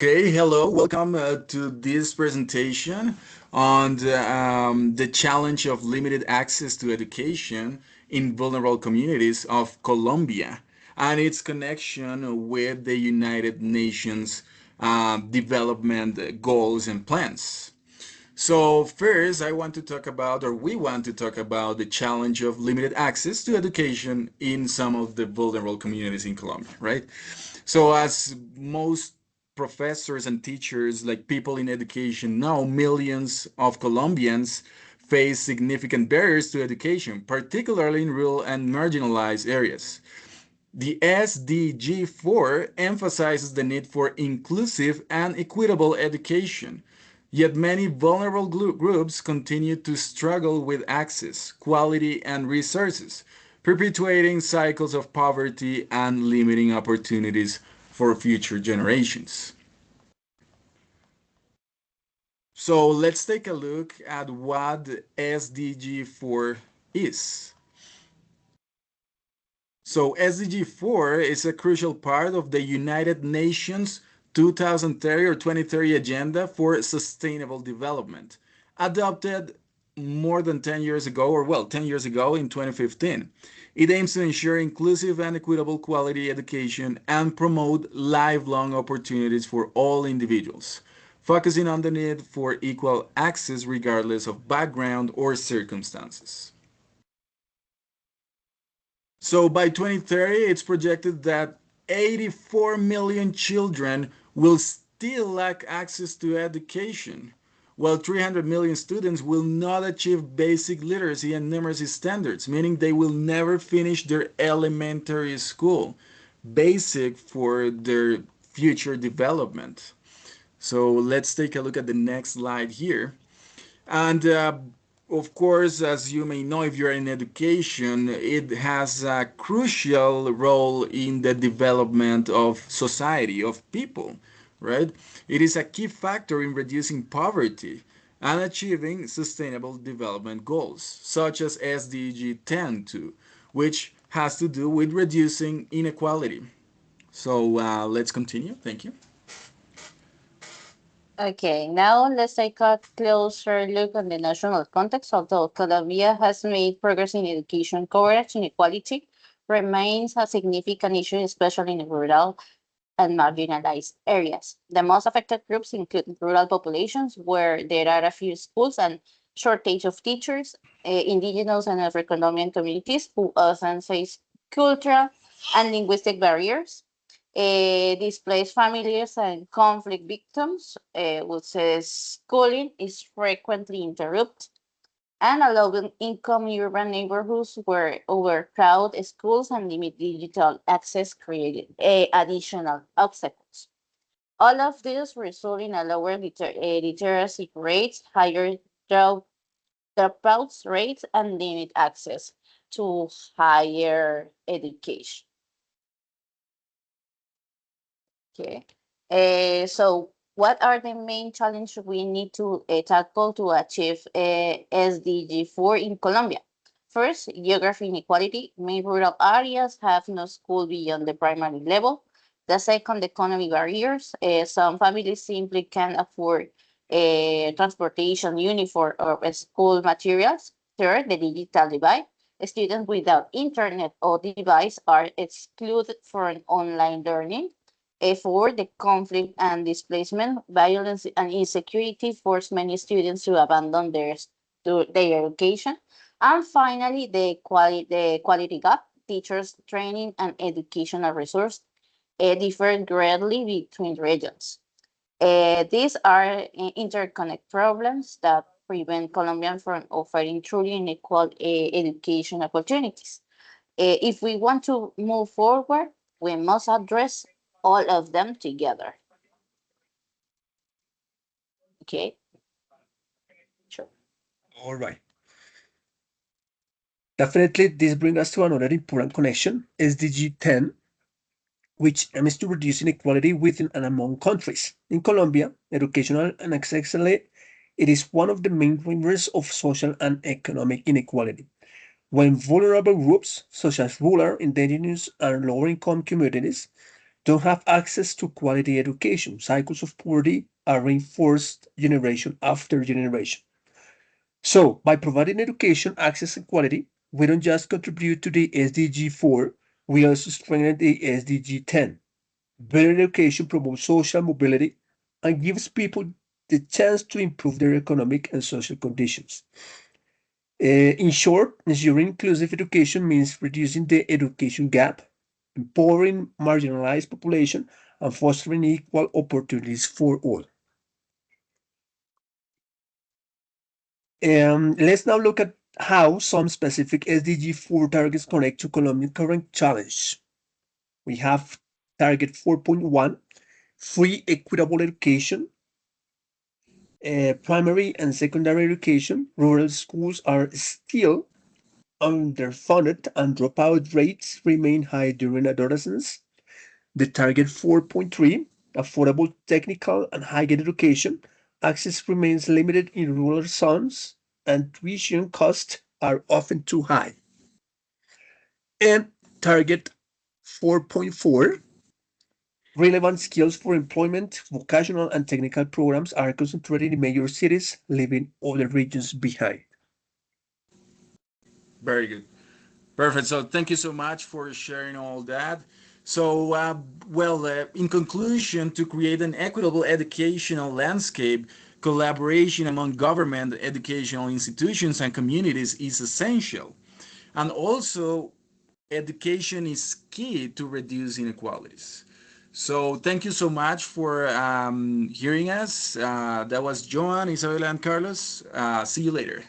Okay, hello, welcome to this presentation on the challenge of limited access to education in vulnerable communities of Colombia and its connection with the United Nations development goals and plans. So first, I want to talk about, or we want to talk about the challenge of limited access to education in some of the vulnerable communities in Colombia, right? So as most professors and teachers, like people in education know, millions of Colombians face significant barriers to education, particularly in rural and marginalized areas. The SDG 4 emphasizes the need for inclusive and equitable education, yet many vulnerable groups continue to struggle with access, quality, and resources, perpetuating cycles of poverty and limiting opportunities for future generations. So let's take a look at what SDG 4 is. So SDG 4 is a crucial part of the United Nations 2030 or 2030 Agenda for Sustainable Development, adopted more than 10 years ago, or well, 10 years ago in 2015. It aims to ensure inclusive and equitable quality education and promote lifelong opportunities for all individuals, focusing on the need for equal access regardless of background or circumstances. So by 2030, it's projected that 84 million children will still lack access to education, while 300 million students will not achieve basic literacy and numeracy standards, meaning they will never finish their elementary school, basic for their future development. So let's take a look at the next slide here. And of course, as you may know, if you're in education, it has a crucial role in the development of society, of people, right? It is a key factor in reducing poverty and achieving sustainable development goals, such as SDG 10 2, which has to do with reducing inequality. So let's continue. Thank you. Okay, now let's take a closer look on the national context. Although Colombia has made progress in education coverage, inequality remains a significant issue, especially in rural and marginalized areas. The most affected groups include rural populations, where there are a few schools and shortage of teachers, indigenous and Afro-Colombian communities who often face cultural and linguistic barriers, displaced families and conflict victims, which says schooling is frequently interrupted, and a low-income urban neighborhoods where overcrowded schools and limited digital access created additional obstacles. All of this result in a lower literacy rates, higher drop, dropouts rates, and limit access to higher education. Okay. So what are the main challenges we need to tackle to achieve SDG 4 in Colombia? First, geography inequality. Many rural areas have no school beyond the primary level. The second, economic barriers. Some families simply can't afford transportation, uniform, or school materials. Third, the digital divide. Students without internet or device are excluded from online learning. For the conflict and displacement, violence and insecurity force many students to abandon their education. And finally, the quality gap, teachers training and educational resource differ greatly between regions. These are interconnect problems that prevent Colombians from offering truly unequal education opportunities. If we want to move forward, we must address all of them together. Okay, sure. All right. Definitely, this brings us to another important connection, SDG 10, which aims to reduce inequality within and among countries. In Colombia, educational and accessibility, it is one of the main drivers of social and economic inequality. When vulnerable groups, such as rural, indigenous, and lower income communities, don't have access to quality education. Cycles of poverty are reinforced generation after generation. So, by providing education, access, and quality, we don't just contribute to the SDG 4, we also strengthen the SDG 10. Better education promotes social mobility and gives people the chance to improve their economic and social conditions. In short, ensuring inclusive education means reducing the education gap, empowering marginalized population, and fostering equal opportunities for all. Let's now look at how some specific SDG 4 targets connect to Colombia's current challenge. We have target 4.1, free equitable education, primary and secondary education. Rural schools are still underfunded and dropout rates remain high during adolescence. The target 4.3, affordable technical and higher education, access remains limited in rural zones and tuition costs are often too high. And target 4.4, relevant skills for employment, vocational and technical programs are concentrated in major cities, leaving other regions behind. Very good. Perfect. So thank you so much for sharing all that. So, in conclusion, to create an equitable educational landscape, collaboration among government, educational institutions, and communities is essential. And also, education is key to reduce inequalities. So, thank you so much for hearing us. That was Joan, Isabella, and Carlos. See you later.